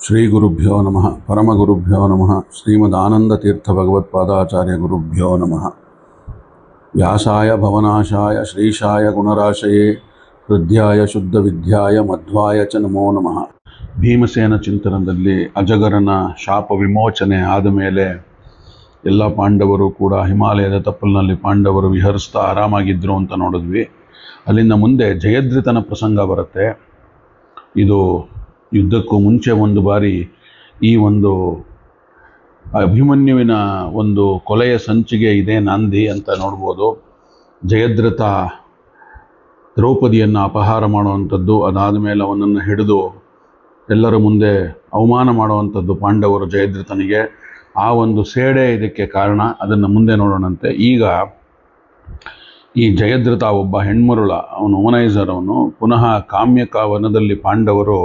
ಶ್ರೀ ಗುರುಭ್ಯೋ ನಮಃ ಪರಮಗುರುಭ್ಯೋ ನಮಃ ಶ್ರೀಮದಾನಂದತೀರ್ಥ ಭಗವತ್ಪಾದಾಚಾರ್ಯ ಗುರುಭ್ಯೋ ನಮಃ. ವ್ಯಾಸಾಯ ಭವನಾಶಾಯ ಶ್ರೀಶಾಯ ಗುಣರಾಶಯೇ ಹೃದಯಾಯ ಶುದ್ಧ ವಿದ್ಯಾಯ ಮಧ್ವಾಯ ಚ ನಮೋ ನಮಃ. ಭೀಮಸೇನ ಚಿಂತನದಲ್ಲಿ ಅಜಗರನ ಶಾಪ ವಿಮೋಚನೆ ಆದ ಮೇಲೆ ಎಲ್ಲ ಪಾಂಡವರು ಕೂಡ ಹಿಮಾಲಯದ ತಪ್ಪಲಿನಲ್ಲಿ ಪಾಂಡವರು ವಿಹರಿಸ್ತಾ ಆರಾಮಾಗಿದ್ದರು ಅಂತ ನೋಡಿದ್ವಿ. ಅಲ್ಲಿಂದ ಮುಂದೆ ಜಯದ್ರಥನ ಪ್ರಸಂಗ ಬರುತ್ತೆ. ಇದು ಯುದ್ಧಕ್ಕೂ ಮುಂಚೆ ಒಂದು ಬಾರಿ ಈ ಒಂದು ಅಭಿಮನ್ಯುವಿನ ಒಂದು ಕೊಲೆಯ ಸಂಚಿಗೆ ಇದೇ ನಾಂದಿ ಅಂತ ನೋಡ್ಬೋದು. ಜಯದ್ರಥ ದ್ರೌಪದಿಯನ್ನು ಅಪಹಾರ ಮಾಡುವಂಥದ್ದು, ಅದಾದ ಮೇಲೆ ಅವನನ್ನು ಹಿಡಿದು ಎಲ್ಲರ ಮುಂದೆ ಅವಮಾನ ಮಾಡುವಂಥದ್ದು ಪಾಂಡವರು ಜಯದ್ರಥನಿಗೆ. ಆ ಒಂದು ಸೇಡೆ ಇದಕ್ಕೆ ಕಾರಣ. ಅದನ್ನು ಮುಂದೆ ನೋಡೋಣಂತೆ. ಈಗ ಈ ಜಯದ್ರಥ ಒಬ್ಬ ಹೆಣ್ಮರುಳ, ಅವನು ಓಮನೈಸರ್. ಅವನು ಪುನಃ ಕಾಮ್ಯಕ ವನದಲ್ಲಿ ಪಾಂಡವರು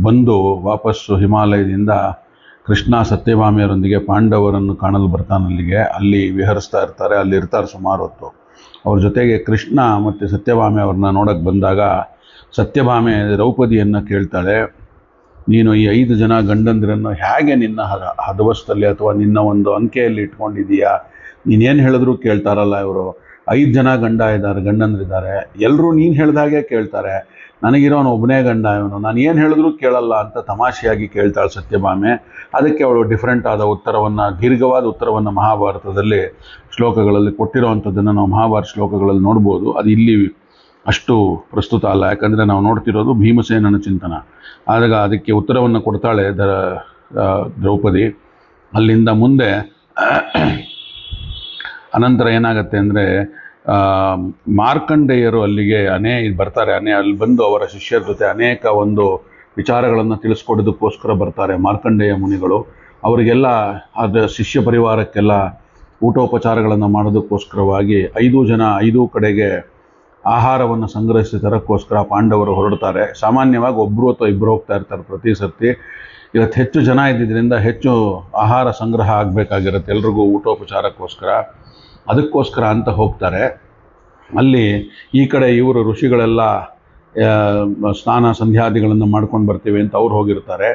ಬಂದು ವಾಪಸ್ಸು ಹಿಮಾಲಯದಿಂದ ಕೃಷ್ಣ ಸತ್ಯಭಾಮೆಯರೊಂದಿಗೆ ಪಾಂಡವರನ್ನು ಕಾಣಲು ಬರ್ತಾನಲ್ಲಿಗೆ. ಅಲ್ಲಿ ವಿಹರಿಸ್ತಾ ಇರ್ತಾರೆ, ಅಲ್ಲಿ ಇರ್ತಾರೆ ಸುಮಾರು ಹೊತ್ತು. ಅವ್ರ ಜೊತೆಗೆ ಕೃಷ್ಣ ಮತ್ತು ಸತ್ಯಭಾಮೆ ಅವ್ರನ್ನ ನೋಡೋಕ್ಕೆ ಬಂದಾಗ ಸತ್ಯಭಾಮೆ ದ್ರೌಪದಿಯನ್ನು ಕೇಳ್ತಾಳೆ, ನೀನು ಈ 5 ಜನ ಗಂಡಂದಿರನ್ನು ಹೇಗೆ ನಿನ್ನ ಹದವಸ್ತಲ್ಲಿ ಅಥವಾ ನಿನ್ನ ಒಂದು ಅಂಕೆಯಲ್ಲಿ ಇಟ್ಕೊಂಡಿದ್ದೀಯಾ? ನೀನೇನು ಹೇಳಿದ್ರು ಕೇಳ್ತಾರಲ್ಲ ಇವರು. 5 ಜನ ಗಂಡಂದ್ರಿದ್ದಾರೆ, ಎಲ್ಲರೂ ನೀನು ಹೇಳ್ದಾಗೆ ಕೇಳ್ತಾರೆ. ನನಗಿರೋನು ಒಬ್ಬನೇ ಗಂಡ ಇವನು, ನಾನು ಏನು ಹೇಳಿದ್ರು ಕೇಳಲ್ಲ ಅಂತ ತಮಾಷೆಯಾಗಿ ಕೇಳ್ತಾಳೆ ಸತ್ಯಭಾಮೆ. ಅದಕ್ಕೆ ಅವಳು ಡಿಫ್ರೆಂಟ್ ಆದ ಉತ್ತರವನ್ನು, ದೀರ್ಘವಾದ ಉತ್ತರವನ್ನು ಮಹಾಭಾರತದಲ್ಲಿ ಶ್ಲೋಕಗಳಲ್ಲಿ ಕೊಟ್ಟಿರೋವಂಥದ್ದನ್ನು ನಾವು ಮಹಾಭಾರತ ಶ್ಲೋಕಗಳಲ್ಲಿ ನೋಡ್ಬೋದು. ಅದು ಇಲ್ಲಿ ಅಷ್ಟು ಪ್ರಸ್ತುತ ಅಲ್ಲ, ಯಾಕಂದರೆ ನಾವು ನೋಡ್ತಿರೋದು ಭೀಮಸೇನನ ಚಿಂತನ. ಆದಾಗ ಅದಕ್ಕೆ ಉತ್ತರವನ್ನು ಕೊಡ್ತಾಳೆ ದ್ರೌಪದಿ. ಅಲ್ಲಿಂದ ಮುಂದೆ ಅನಂತರ ಏನಾಗತ್ತೆ ಅಂದರೆ, ಮಾರ್ಕಂಡೇಯರು ಅಲ್ಲಿಗೆ ಬರ್ತಾರೆ. ಅಲ್ಲಿ ಬಂದು ಅವರ ಶಿಷ್ಯರ ಜೊತೆ ಅನೇಕ ಒಂದು ವಿಚಾರಗಳನ್ನು ತಿಳಿಸ್ಕೊಡೋದಕ್ಕೋಸ್ಕರ ಬರ್ತಾರೆ ಮಾರ್ಕಂಡೇಯ ಮುನಿಗಳು. ಅವರಿಗೆಲ್ಲ ಅದರ ಶಿಷ್ಯ ಪರಿವಾರಕ್ಕೆಲ್ಲ ಊಟೋಪಚಾರಗಳನ್ನು ಮಾಡೋದಕ್ಕೋಸ್ಕರವಾಗಿ 5 ಜನ 5 ಕಡೆಗೆ ಆಹಾರವನ್ನು ಸಂಗ್ರಹಿಸಿ ತರಕ್ಕೋಸ್ಕರ ಪಾಂಡವರು ಹೊರಡ್ತಾರೆ. ಸಾಮಾನ್ಯವಾಗಿ ಒಬ್ಬರು ಅಥವಾ ಇಬ್ಬರು ಹೋಗ್ತಾ ಇರ್ತಾರೆ ಪ್ರತಿ ಸರ್ತಿ. ಇವತ್ತು ಹೆಚ್ಚು ಜನ ಇದ್ದಿದ್ದರಿಂದ ಹೆಚ್ಚು ಆಹಾರ ಸಂಗ್ರಹ ಆಗಬೇಕಾಗಿರುತ್ತೆ ಎಲ್ರಿಗೂ ಊಟೋಪಚಾರಕ್ಕೋಸ್ಕರ. ಅದಕ್ಕೋಸ್ಕರ ಅಂತ ಹೋಗ್ತಾರೆ. ಅಲ್ಲಿ ಈ ಕಡೆ ಇವರು ಋಷಿಗಳೆಲ್ಲ ಸ್ನಾನ ಸಂಧ್ಯಾದಿಗಳನ್ನು ಮಾಡ್ಕೊಂಡು ಬರ್ತೀವಿ ಅಂತ ಅವ್ರು ಹೋಗಿರ್ತಾರೆ.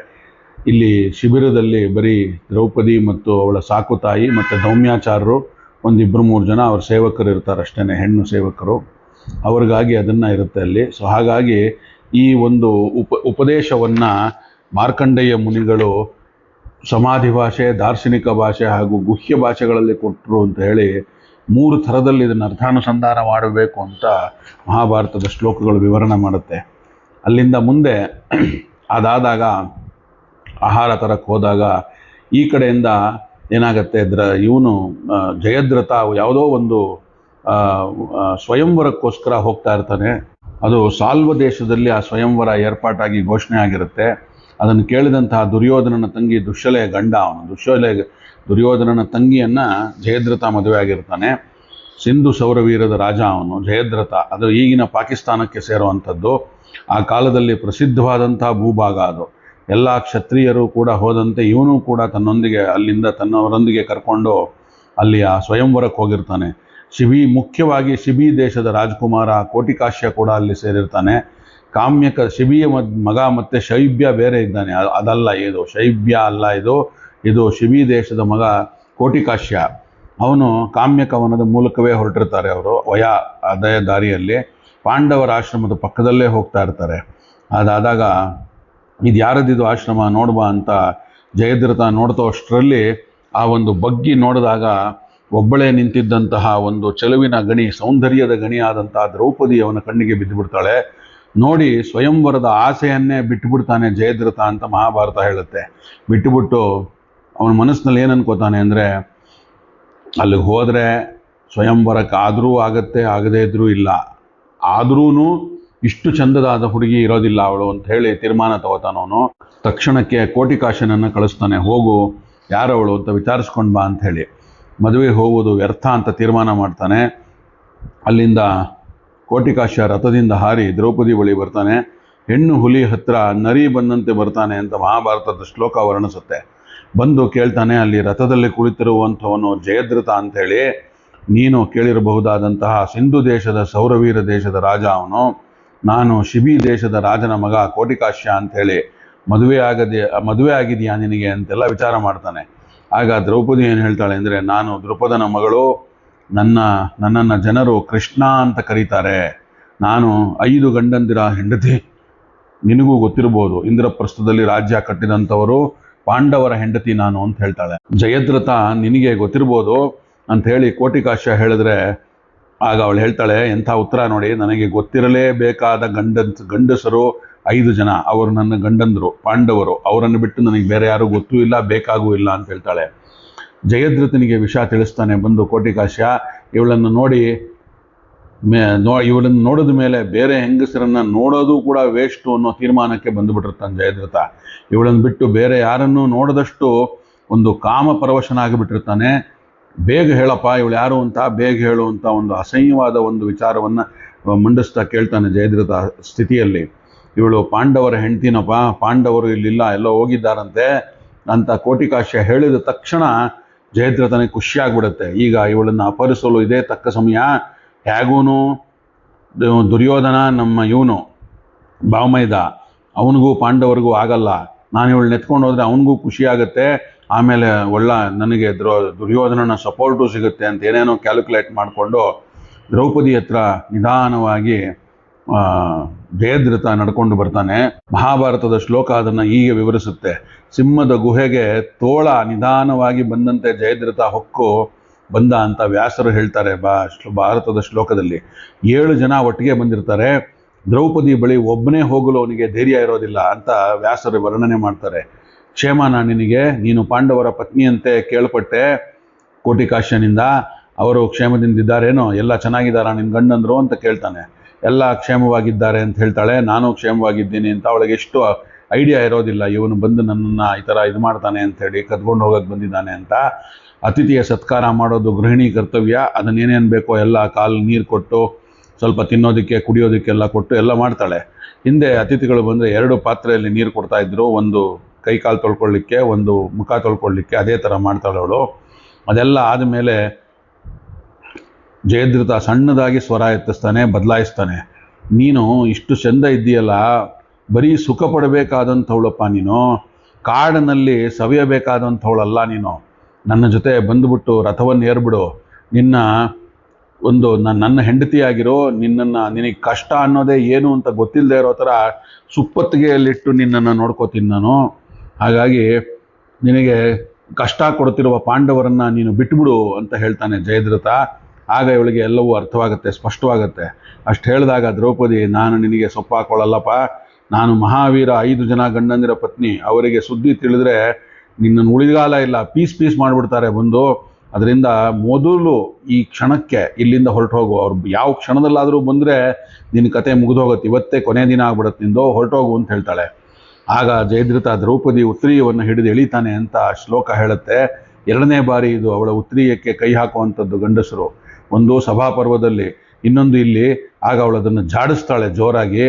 ಇಲ್ಲಿ ಶಿಬಿರದಲ್ಲಿ ಬರೀ ದ್ರೌಪದಿ ಮತ್ತು ಅವಳ ಸಾಕು ತಾಯಿ ಮತ್ತು ದೌಮ್ಯಾಚಾರ್ಯರು 1-2-3 ಜನ ಅವ್ರ ಸೇವಕರು ಇರ್ತಾರೆ ಅಷ್ಟೇ, ಹೆಣ್ಣು ಸೇವಕರು. ಅವ್ರಿಗಾಗಿ ಅದನ್ನು ಇರುತ್ತೆ ಅಲ್ಲಿ. ಸೊ ಹಾಗಾಗಿ ಈ ಒಂದು ಉಪದೇಶವನ್ನು ಮಾರ್ಕಂಡೇಯ ಮುನಿಗಳು ಸಮಾಧಿ ಭಾಷೆ, ದಾರ್ಶನಿಕ ಭಾಷೆ ಹಾಗೂ ಗುಹ್ಯ ಭಾಷೆಗಳಲ್ಲಿ ಕೊಟ್ಟರು ಅಂತ ಹೇಳಿ 3 ಥರದಲ್ಲಿ ಇದನ್ನು ಅರ್ಥಾನುಸಂಧಾನ ಮಾಡಬೇಕು ಅಂತ ಮಹಾಭಾರತದ ಶ್ಲೋಕಗಳು ವಿವರಣೆ ಮಾಡುತ್ತೆ. ಅಲ್ಲಿಂದ ಮುಂದೆ ಅದಾದಾಗ ಆಹಾರ ತರಕ್ಕೆ ಹೋದಾಗ ಈ ಕಡೆಯಿಂದ ಏನಾಗುತ್ತೆ, ಇವನು ಜಯದ್ರಥ ಯಾವುದೋ ಒಂದು ಸ್ವಯಂವರಕ್ಕೋಸ್ಕರ ಹೋಗ್ತಾ ಇರ್ತಾನೆ. ಅದು ಸಾಲ್ವ ದೇಶದಲ್ಲಿ ಆ ಸ್ವಯಂವರ ಏರ್ಪಾಟಾಗಿ ಘೋಷಣೆ ಆಗಿರುತ್ತೆ. ಅದನ್ನು ಕೇಳಿದಂತಹ ದುರ್ಯೋಧನನ ತಂಗಿ ದುಶ್ಶಲೆಯ ಗಂಡ ಅವನು. ದುರ್ಯೋಧನನ ತಂಗಿಯನ್ನು ಜಯದ್ರಥ ಮದುವೆ ಆಗಿರ್ತಾನೆ. ಸಿಂಧು ಸೌರವೀರದ ರಾಜ ಅವನು ಜಯದ್ರಥ. ಅದು ಈಗಿನ ಪಾಕಿಸ್ತಾನಕ್ಕೆ ಸೇರುವಂಥದ್ದು. ಆ ಕಾಲದಲ್ಲಿ ಪ್ರಸಿದ್ಧವಾದಂತಹ ಭೂಭಾಗ ಅದು. ಎಲ್ಲ ಕ್ಷತ್ರಿಯರು ಕೂಡ ಹೋದಂತೆ ಇವನು ಕೂಡ ಅಲ್ಲಿಂದ ತನ್ನವರೊಂದಿಗೆ ಕರ್ಕೊಂಡು ಅಲ್ಲಿ ಆ ಸ್ವಯಂವರಕ್ಕೆ ಹೋಗಿರ್ತಾನೆ. ಮುಖ್ಯವಾಗಿ ಶಿಬಿ ದೇಶದ ರಾಜಕುಮಾರ ಕೋಟಿಕಾಶ್ಯ ಕೂಡ ಅಲ್ಲಿ ಸೇರಿರ್ತಾನೆ. ಕಾಮ್ಯಕ ಶಿಬಿಯ ಮಗ ಮತ್ತು ಶೈಬ್ಯ ಬೇರೆ ಇದ್ದಾನೆ. ಅದಲ್ಲ ಇದು, ಶೈಬ್ಯ ಅಲ್ಲ ಇದು ಶಿಬಿ ದೇಶದ ಮಗ ಕೋಟಿಕಾಶ್ಯ. ಅವನು ಕಾಮ್ಯಕವನದ ಮೂಲಕವೇ ಹೊರಟಿರ್ತಾರೆ. ಅವರು ಅದೇ ದಾರಿಯಲ್ಲಿ ಪಾಂಡವರ ಆಶ್ರಮದ ಪಕ್ಕದಲ್ಲೇ ಹೋಗ್ತಾ ಇರ್ತಾರೆ. ಅದಾದಾಗ ಇದು ಯಾರದಿದು ಆಶ್ರಮ ನೋಡ್ಬಾ ಅಂತ ಜಯದ್ರಥ ನೋಡ್ತಾ ಅಷ್ಟರಲ್ಲಿ ಆ ಒಂದು ಬಗ್ಗಿ ನೋಡಿದಾಗ ಒಬ್ಬಳೇ ನಿಂತಿದ್ದಂತಹ ಒಂದು ಚೆಲುವಿನ ಗಣಿ, ಸೌಂದರ್ಯದ ಗಣಿಯಾದಂತಹ ದ್ರೌಪದಿ ಅವನ ಕಣ್ಣಿಗೆ ಬಿದ್ದುಬಿಡ್ತಾಳೆ. ನೋಡಿ ಸ್ವಯಂವರದ ಆಸೆಯನ್ನೇ ಬಿಟ್ಟುಬಿಡ್ತಾನೆ ಜಯದ್ರಥ ಅಂತ ಮಹಾಭಾರತ ಹೇಳುತ್ತೆ. ಬಿಟ್ಟುಬಿಟ್ಟು ಅವನ ಮನಸ್ಸಿನಲ್ಲಿ ಏನು ಅನ್ಕೋತಾನೆ ಅಂದರೆ, ಅಲ್ಲಿಗೆ ಹೋದರೆ ಸ್ವಯಂವರಕ್ಕೆ ಆದರೂ ಆಗತ್ತೆ, ಆಗದೇ ಇದ್ರೂ ಇಲ್ಲ, ಆದ್ರೂ ಇಷ್ಟು ಚಂದದಾದ ಹುಡುಗಿ ಇರೋದಿಲ್ಲ ಅವಳು ಅಂತ ಹೇಳಿ ತೀರ್ಮಾನ ತಗೋತಾನವನು. ತಕ್ಷಣಕ್ಕೆ ಕೋಟಿಕಾಶ್ಯನನ್ನು ಕಳಿಸ್ತಾನೆ, ಹೋಗು ಯಾರವಳು ಅಂತ ವಿಚಾರಿಸ್ಕೊಂಡು ಬಾ ಅಂತ ಹೇಳಿ. ಮದುವೆ ಹೋಗೋದು ವ್ಯರ್ಥ ಅಂತ ತೀರ್ಮಾನ ಮಾಡ್ತಾನೆ. ಅಲ್ಲಿಂದ ಕೋಟಿಕಾಶ್ಯ ರಥದಿಂದ ಹಾರಿ ದ್ರೌಪದಿ ಬಳಿ ಬರ್ತಾನೆ. ಹೆಣ್ಣು ಹುಲಿ ಹತ್ರ ನರಿ ಬಂದಂತೆ ಬರ್ತಾನೆ ಅಂತ ಮಹಾಭಾರತದ ಶ್ಲೋಕ ವರ್ಣಿಸುತ್ತೆ. ಬಂದು ಕೇಳ್ತಾನೆ, ಅಲ್ಲಿ ರಥದಲ್ಲಿ ಕುಳಿತಿರುವಂಥವನು ಜಯದ್ರಥ ಅಂಥೇಳಿ. ನೀನು ಕೇಳಿರಬಹುದಾದಂತಹ ಸಿಂಧು ದೇಶದ ಸೌರವೀರ ದೇಶದ ರಾಜ ಅವನು. ನಾನು ಶಿಬಿ ದೇಶದ ರಾಜನ ಮಗ ಕೋಟಿಕಾಶ್ಯ ಅಂಥೇಳಿ. ಮದುವೆ ಆಗಿದೆಯಾ ನಿನಗೆ ಅಂತೆಲ್ಲ ವಿಚಾರ ಮಾಡ್ತಾನೆ. ಆಗ ದ್ರೌಪದಿ ಏನು ಹೇಳ್ತಾಳೆ ಅಂದರೆ, ನಾನು ದ್ರುಪದನ ಮಗಳು, ನನ್ನನ್ನು ಜನರು ಕೃಷ್ಣ ಅಂತ ಕರೀತಾರೆ, ನಾನು 5 ಗಂಡಂದಿರ ಹೆಂಡತಿ, ನಿನಗೂ ಗೊತ್ತಿರ್ಬೋದು, ಇಂದ್ರಪ್ರಸ್ಥದಲ್ಲಿ ರಾಜ್ಯ ಕಟ್ಟಿದಂಥವರು ಪಾಂಡವರ ಹೆಂಡತಿ ನಾನು ಅಂತ ಹೇಳ್ತಾಳೆ. ಜಯದ್ರಥ ನಿನಗೆ ಗೊತ್ತಿರ್ಬೋದು ಅಂತ ಹೇಳಿ ಕೋಟಿಕಾಶ್ಯ ಹೇಳಿದ್ರೆ, ಆಗ ಅವಳು ಹೇಳ್ತಾಳೆ, ಎಂಥ ಉತ್ತರ ನೋಡಿ, ನನಗೆ ಗೊತ್ತಿರಲೇಬೇಕಾದ ಗಂಡಸರು 5 ಜನ, ಅವರು ನನ್ನ ಗಂಡಂದರು ಪಾಂಡವರು, ಅವರನ್ನು ಬಿಟ್ಟು ನನಗೆ ಬೇರೆ ಯಾರೂ ಗೊತ್ತೂ ಇಲ್ಲ, ಬೇಕಾಗೂ ಇಲ್ಲ ಅಂತ ಹೇಳ್ತಾಳೆ. ಜಯದ್ರಥನಿಗೆ ವಿಷಯ ತಿಳಿಸ್ತಾನೆ ಬಂದು ಕೋಟಿಕಾಶ್ಯ. ಇವಳನ್ನು ನೋಡಿದ ಮೇಲೆ ಬೇರೆ ಹೆಂಗಸರನ್ನ ನೋಡೋದು ಕೂಡ ವೇಸ್ಟು ಅನ್ನೋ ತೀರ್ಮಾನಕ್ಕೆ ಬಂದುಬಿಟ್ಟಿರ್ತಾನೆ ಜಯದ್ರಥ. ಇವಳನ್ನು ಬಿಟ್ಟು ಬೇರೆ ಯಾರನ್ನೂ ನೋಡದಷ್ಟು ಒಂದು ಕಾಮಪರವಶನಾಗಿಬಿಟ್ಟಿರ್ತಾನೆ. ಬೇಗ ಹೇಳಪ್ಪ ಇವಳು ಯಾರು ಅಂತ, ಬೇಗ ಹೇಳು ಅಂತ ಒಂದು ಅಸಹ್ಯವಾದ ಒಂದು ವಿಚಾರವನ್ನು ಮಂಡಿಸ್ತಾ ಕೇಳ್ತಾನೆ ಜಯದ್ರಥ ಸ್ಥಿತಿಯಲ್ಲಿ. ಇವಳು ಪಾಂಡವರ ಹೆಂಡ್ತಿನಪ್ಪ, ಪಾಂಡವರು ಇಲ್ಲಿಲ್ಲ, ಎಲ್ಲೋ ಹೋಗಿದ್ದಾರಂತೆ ಅಂತ ಕೋಟಿಕಾಶ್ಯ ಹೇಳಿದ ತಕ್ಷಣ ಜಯದ್ರಥನಿಗೆ ಖುಷಿಯಾಗ್ಬಿಡುತ್ತೆ. ಈಗ ಇವಳನ್ನು ಅಪಹರಿಸಲು ಇದೇ ತಕ್ಕ ಸಮಯ, ಹೇಗೂನು ದುರ್ಯೋಧನ ನಮ್ಮ ಇವನು ಭಾವಮೈದ, ಅವನಿಗೂ ಪಾಂಡವರಿಗೂ ಆಗಲ್ಲ, ನಾನು ಇವಳನ್ನ ಎತ್ಕೊಂಡು ಹೋದರೆ ಅವನಿಗೂ ಖುಷಿಯಾಗುತ್ತೆ, ಆಮೇಲೆ ನನಗೆ ದುರ್ಯೋಧನನ ಸಪೋರ್ಟು ಸಿಗುತ್ತೆ ಅಂತ ಏನೇನೋ ಕ್ಯಾಲ್ಕುಲೇಟ್ ಮಾಡಿಕೊಂಡು ದ್ರೌಪದಿ ಹತ್ರ ನಿಧಾನವಾಗಿ ಜಯದ್ರಥ ನಡ್ಕೊಂಡು ಬರ್ತಾನೆ. ಮಹಾಭಾರತದ ಶ್ಲೋಕ ಅದನ್ನು ಹೀಗೆ ವಿವರಿಸುತ್ತೆ. ಸಿಂಹದ ಗುಹೆಗೆ ತೋಳ ನಿಧಾನವಾಗಿ ಬಂದಂತೆ ಜಯದ್ರಥ ಹೊಕ್ಕು ಬಂದ ಅಂತ ವ್ಯಾಸರು ಹೇಳ್ತಾರೆ ಭಾರತದ ಶ್ಲೋಕದಲ್ಲಿ. 7 ಜನ ಒಟ್ಟಿಗೆ ಬಂದಿರ್ತಾರೆ. ದ್ರೌಪದಿ ಬಳಿ ಒಬ್ಬನೇ ಹೋಗಲು ಅವನಿಗೆ ಧೈರ್ಯ ಇರೋದಿಲ್ಲ ಅಂತ ವ್ಯಾಸರು ವರ್ಣನೆ ಮಾಡ್ತಾರೆ. ಕ್ಷೇಮನ ನಿನಗೆ, ನೀನು ಪಾಂಡವರ ಪತ್ನಿಯಂತೆ ಕೇಳ್ಪಟ್ಟೆ ಕೋಟಿಕಾಶ್ಯನಿಂದ, ಅವರು ಕ್ಷೇಮದಿಂದಿದ್ದಾರೇನೋ, ಎಲ್ಲ ಚೆನ್ನಾಗಿದ್ದಾರಾ ನಿನ್ನ ಗಂಡಂದ್ರು ಅಂತ ಕೇಳ್ತಾನೆ. ಎಲ್ಲ ಕ್ಷೇಮವಾಗಿದ್ದಾರೆ ಅಂತ ಹೇಳ್ತಾಳೆ. ನಾನು ಕ್ಷೇಮವಾಗಿದ್ದೀನಿ ಅಂತ. ಅವಳಿಗೆ ಎಷ್ಟು ಐಡಿಯಾ ಇರೋದಿಲ್ಲ, ಇವನು ಬಂದು ನನ್ನನ್ನು ಈ ಥರ ಇದು ಮಾಡ್ತಾನೆ ಅಂಥೇಳಿ, ಕದ್ಕೊಂಡು ಹೋಗೋಕ್ಕೆ ಬಂದಿದ್ದಾನೆ ಅಂತ. ಅತಿಥಿಯ ಸತ್ಕಾರ ಮಾಡೋದು ಗೃಹಿಣಿ ಕರ್ತವ್ಯ. ಅದನ್ನೇನೇನು ಬೇಕೋ ಎಲ್ಲ ಕಾಲು ನೀರು ಕೊಟ್ಟು, ಸ್ವಲ್ಪ ತಿನ್ನೋದಕ್ಕೆ ಕುಡಿಯೋದಕ್ಕೆಲ್ಲ ಕೊಟ್ಟು ಎಲ್ಲ ಮಾಡ್ತಾಳೆ. ಹಿಂದೆ ಅತಿಥಿಗಳು ಬಂದರೆ 2 ಪಾತ್ರೆಯಲ್ಲಿ ನೀರು ಕೊಡ್ತಾಯಿದ್ರು, ಒಂದು ಕೈ ಕಾಲು ತೊಳ್ಕೊಳ್ಳಿಕ್ಕೆ, ಒಂದು ಮುಖ ತೊಳ್ಕೊಳ್ಳಿಕ್ಕೆ. ಅದೇ ಥರ ಮಾಡ್ತಾಳೆ ಅವಳು. ಅದೆಲ್ಲ ಆದಮೇಲೆ ಜಯದ್ರಥ ಸಣ್ಣದಾಗಿ ಸ್ವರ ಎತ್ತಿಸ್ತಾನೆ, ಬದಲಾಯಿಸ್ತಾನೆ. ನೀನು ಇಷ್ಟು ಚಂದ ಇದ್ದೀಯಲ್ಲ, ಬರೀ ಸುಖ ಪಡಬೇಕಾದಂಥವಳಪ್ಪ ನೀನು, ಕಾಡಿನಲ್ಲಿ ಸವಿಯಬೇಕಾದಂಥವಳಲ್ಲ ನೀನು. ನನ್ನ ಜೊತೆ ಬಂದುಬಿಟ್ಟು ರಥವನ್ನು ಏರ್ಬಿಡು, ನನ್ನ ಹೆಂಡತಿಯಾಗಿರೋ, ನಿನಗೆ ಕಷ್ಟ ಅನ್ನೋದೇ ಏನು ಅಂತ ಗೊತ್ತಿಲ್ಲದೆ ಇರೋ ಥರ ಸುಪ್ಪತ್ತಿಗೆಯಲ್ಲಿಟ್ಟು ನಿನ್ನನ್ನು ನೋಡ್ಕೋತೀನಿ ನಾನು. ಹಾಗಾಗಿ ನಿನಗೆ ಕಷ್ಟ ಕೊಡ್ತಿರುವ ಪಾಂಡವರನ್ನು ನೀನು ಬಿಟ್ಬಿಡು ಅಂತ ಹೇಳ್ತಾನೆ ಜಯದ್ರಥ. ಆಗ ಇವಳಿಗೆ ಎಲ್ಲವೂ ಅರ್ಥವಾಗುತ್ತೆ, ಸ್ಪಷ್ಟವಾಗುತ್ತೆ. ಅಷ್ಟು ಹೇಳಿದಾಗ ದ್ರೌಪದಿ, ನಾನು ನಿನಗೆ ಸೊಪ್ಪಾಕೊಳ್ಳಲ್ಲಪ್ಪ, ನಾನು ಮಹಾವೀರ 5 ಜನ ಗಂಡಂದಿರ ಪತ್ನಿ, ಅವರಿಗೆ ಸುದ್ದಿ ತಿಳಿದ್ರೆ ನಿನ್ನನ್ನು ಉಳಿಗಾಲ ಇಲ್ಲ, ಪೀಸ್ ಮಾಡಿಬಿಡ್ತಾರೆ ಬಂದು. ಅದರಿಂದ ಮೊದಲು ಈ ಕ್ಷಣಕ್ಕೆ ಇಲ್ಲಿಂದ ಹೊರಟು ಹೋಗು. ಅವ್ರು ಯಾವ ಕ್ಷಣದಲ್ಲಾದರೂ ಬಂದರೆ ನಿನ್ನ ಕತೆ ಮುಗಿದೋಗುತ್ತೆ, ಇವತ್ತೇ ಕೊನೆ ದಿನ ಆಗ್ಬಿಡುತ್ತೆ ನಿಂದು, ಹೊರಟೋಗು ಅಂತ ಹೇಳ್ತಾಳೆ. ಆಗ ಜಯದ್ರಥ ದ್ರೌಪದಿ ಉತ್ತರೀಯವನ್ನು ಹಿಡಿದು ಎಳಿತಾನೆ ಅಂತ ಶ್ಲೋಕ ಹೇಳುತ್ತೆ. 2ನೇ ಬಾರಿ ಇದು ಅವಳ ಉತ್ತರೀಯಕ್ಕೆ ಕೈ ಹಾಕುವಂಥದ್ದು ಗಂಡಸರು. ಒಂದು ಸಭಾಪರ್ವದಲ್ಲಿ, ಇನ್ನೊಂದು ಇಲ್ಲಿ. ಆಗ ಅವಳು ಅದನ್ನು ಜಾಡಿಸ್ತಾಳೆ ಜೋರಾಗಿ.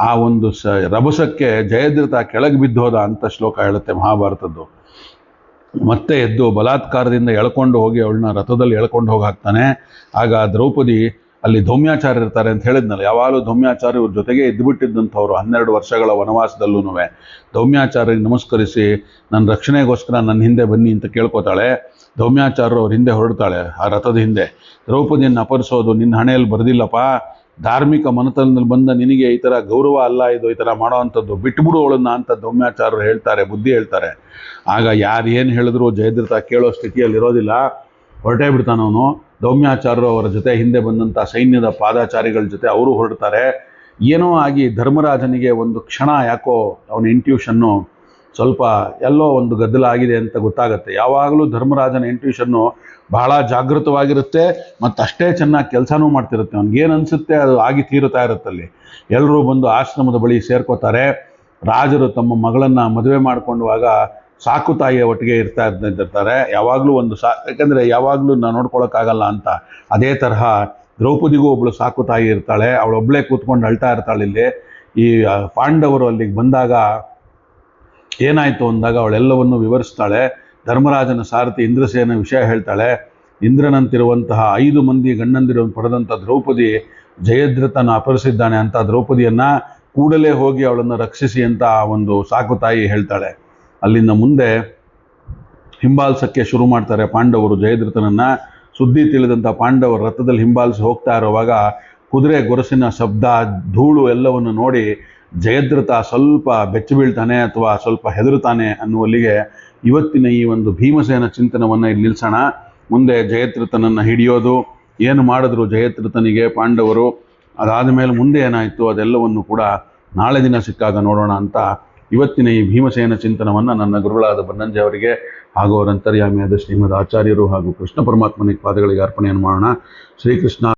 ಆ ಒಂದು ರಭಸಕ್ಕೆ ಜಯದ್ರಥ ಕೆಳಗೆ ಬಿದ್ದೋದ ಅಂತ ಶ್ಲೋಕ ಹೇಳುತ್ತೆ ಮಹಾಭಾರತದ್ದು. ಮತ್ತೆ ಎದ್ದು ಬಲಾತ್ಕಾರದಿಂದ ಎಳ್ಕೊಂಡು ಹೋಗಿ ಅವಳನ್ನ ರಥದಲ್ಲಿ ಎಳ್ಕೊಂಡು ಹೋಗಿ ಹಾಕ್ತಾನೆ. ಆಗ ದ್ರೌಪದಿ, ಅಲ್ಲಿ ಧೌಮ್ಯಾಚಾರ್ಯ ಇರ್ತಾರೆ ಅಂತ ಹೇಳಿದ್ನಲ್ಲ, ಯಾವಾಗಲೂ ಧೌಮ್ಯಾಚಾರ್ಯ ಇವ್ರ ಜೊತೆಗೆ ಇದ್ದುಬಿಟ್ಟಿದ್ದಂಥವ್ರು 12 ವರ್ಷಗಳ ವನವಾಸದಲ್ಲೂ. ಧೌಮ್ಯಾಚಾರ್ಯರಿಗೆ ನಮಸ್ಕರಿಸಿ ನನ್ನ ರಕ್ಷಣೆಗೋಸ್ಕರ ನನ್ನ ಹಿಂದೆ ಬನ್ನಿ ಅಂತ ಕೇಳ್ಕೊತಾಳೆ. ಧೌಮ್ಯಾಚಾರ್ಯರು ಅವ್ರ ಹಿಂದೆ ಹೊರಡ್ತಾಳೆ, ಆ ರಥದ ಹಿಂದೆ. ದ್ರೌಪದಿಯನ್ನು ಅಪಹರಿಸೋದು ನಿನ್ನ ಹಣೆಯಲ್ಲಿ ಬರೆದಿಲ್ಲಪ್ಪ, ಧಾರ್ಮಿಕ ಮನತನದಲ್ಲಿ ಬಂದ ನಿನಗೆ ಈ ಥರ ಗೌರವ ಅಲ್ಲ ಇದು, ಈ ಥರ ಮಾಡೋ ಅಂಥದ್ದು, ಬಿಟ್ಟುಬಿಡು ಅವಳನ್ನ ಅಂತ ಧೌಮ್ಯಾಚಾರ್ಯರು ಹೇಳ್ತಾರೆ, ಬುದ್ಧಿ ಹೇಳ್ತಾರೆ. ಆಗ ಯಾರು ಏನು ಹೇಳಿದ್ರು ಜಯದ್ರಥ ಕೇಳೋ ಸ್ಥಿತಿಯಲ್ಲಿರೋದಿಲ್ಲ, ಹೊರಟೇ ಬಿಡ್ತಾನವನು. ಧೌಮ್ಯಾಚಾರ್ಯರು ಅವರ ಜೊತೆ ಹಿಂದೆ ಬಂದಂಥ ಸೈನ್ಯದ ಪಾದಾಚಾರಿಗಳ ಜೊತೆ ಅವರು ಹೊರಡ್ತಾರೆ. ಏನೋ ಆಗಿ ಧರ್ಮರಾಜನಿಗೆ ಒಂದು ಕ್ಷಣ ಯಾಕೋ ಅವನ ಇಂಟ್ಯೂಷನ್ನು ಸ್ವಲ್ಪ ಎಲ್ಲೋ ಒಂದು ಗದ್ದಲ ಆಗಿದೆ ಅಂತ ಗೊತ್ತಾಗುತ್ತೆ. ಯಾವಾಗಲೂ ಧರ್ಮರಾಜನ ಇಂಟ್ಯೂಷನ್ನು ಬಹಳ ಜಾಗೃತವಾಗಿರುತ್ತೆ ಮತ್ತು ಅಷ್ಟೇ ಚೆನ್ನಾಗಿ ಕೆಲಸನೂ ಮಾಡ್ತಿರುತ್ತೆ. ಅವ್ನಿಗೇನು ಅನಿಸುತ್ತೆ ಅದು ಆಗಿ ತೀರುತ್ತಾ ಇರುತ್ತಲ್ಲಿ. ಎಲ್ಲರೂ ಬಂದು ಆಶ್ರಮದ ಬಳಿ ಸೇರ್ಕೋತಾರೆ. ರಾಜರು ತಮ್ಮ ಮಗಳನ್ನು ಮದುವೆ ಮಾಡಿಕೊಂಡಾಗ ಸಾಕು ತಾಯಿಯ ಒಟ್ಟಿಗೆ ಇರ್ತಾರೆ. ಯಾವಾಗಲೂ ಯಾಕಂದರೆ ಯಾವಾಗಲೂ ನಾವು ನೋಡ್ಕೊಳಕ್ಕಾಗಲ್ಲ ಅಂತ. ಅದೇ ತರಹ ದ್ರೌಪದಿಗೂ ಒಬ್ಬಳು ಸಾಕು ತಾಯಿ ಇರ್ತಾಳೆ. ಅವಳೊಬ್ಬಳೇ ಕೂತ್ಕೊಂಡು ಅಳ್ತಾ ಇರ್ತಾಳೆ. ಇಲ್ಲಿ ಈ ಪಾಂಡವರು ಅಲ್ಲಿಗೆ ಬಂದಾಗ ಏನಾಯಿತು ಅಂದಾಗ ಅವಳೆಲ್ಲವನ್ನು ವಿವರಿಸ್ತಾಳೆ. ಧರ್ಮರಾಜನ ಸಾರಥಿ ಇಂದ್ರಸೇನ ವಿಷಯ ಹೇಳ್ತಾಳೆ. ಇಂದ್ರನಂತಿರುವಂತಹ 5 ಮಂದಿ ಗಂಡಂದಿರನ್ನು ಪಡೆದಂಥ ದ್ರೌಪದಿ ಜಯದ್ರಥನ ಅಪಹರಿಸಿದ್ದಾನೆ ಅಂತ ದ್ರೌಪದಿಯನ್ನು ಕೂಡಲೇ ಹೋಗಿ ಅವಳನ್ನು ರಕ್ಷಿಸಿ ಅಂತ ಆ ಒಂದು ಸಾಕು ತಾಯಿ ಹೇಳ್ತಾಳೆ. ಅಲ್ಲಿಂದ ಮುಂದೆ ಹಿಂಬಾಲಿಸಕ್ಕೆ ಶುರು ಮಾಡ್ತಾರೆ ಪಾಂಡವರು ಜಯದ್ರಥನನ್ನ. ಸುದ್ದಿ ತಿಳಿದಂಥ ಪಾಂಡವರು ರಥದಲ್ಲಿ ಹಿಂಬಾಲಿಸಿ ಹೋಗ್ತಾ ಇರುವಾಗ ಕುದುರೆ ಗೊರಸಿನ ಶಬ್ದ, ಧೂಳು ಎಲ್ಲವನ್ನು ನೋಡಿ ಜಯದ್ರಥ ಸ್ವಲ್ಪ ಬೆಚ್ಚಿ ಬೀಳ್ತಾನೆ ಅಥವಾ ಸ್ವಲ್ಪ ಹೆದರುತ್ತಾನೆ ಅನ್ನುವಲ್ಲಿಗೆ ಇವತ್ತಿನ ಈ ಒಂದು ಭೀಮಸೇನ ಚಿಂತನವನ್ನು ಇಲ್ಲಿ ನಿಲ್ಲಿಸೋಣ. ಮುಂದೆ ಜಯದ್ರಥನನ್ನು ಹಿಡಿಯೋದು, ಏನು ಮಾಡಿದ್ರು ಜಯದ್ರಥನಿಗೆ ಪಾಂಡವರು, ಅದಾದ ಮೇಲೆ ಮುಂದೆ ಏನಾಯಿತು ಅದೆಲ್ಲವನ್ನು ಕೂಡ ನಾಳೆ ದಿನ ಸಿಕ್ಕಾಗ ನೋಡೋಣ ಅಂತ ಇವತ್ತಿನ ಈ ಭೀಮಸೇನ ಚಿಂತನವನ್ನು ನನ್ನ ಗುರುಗಳಾದ ಬನ್ನಂಜೆ ಅವರಿಗೆ ಹಾಗೂ ಅವರ ಅಂತರ್ಯಾಮಿಯಾದ ಶ್ರೀಮದ್ ಆಚಾರ್ಯರು ಹಾಗೂ ಕೃಷ್ಣ ಪರಮಾತ್ಮನಿಗೆ ಪಾದಗಳಿಗೆ ಅರ್ಪಣೆಯನ್ನು ಮಾಡೋಣ. ಶ್ರೀಕೃಷ್ಣ.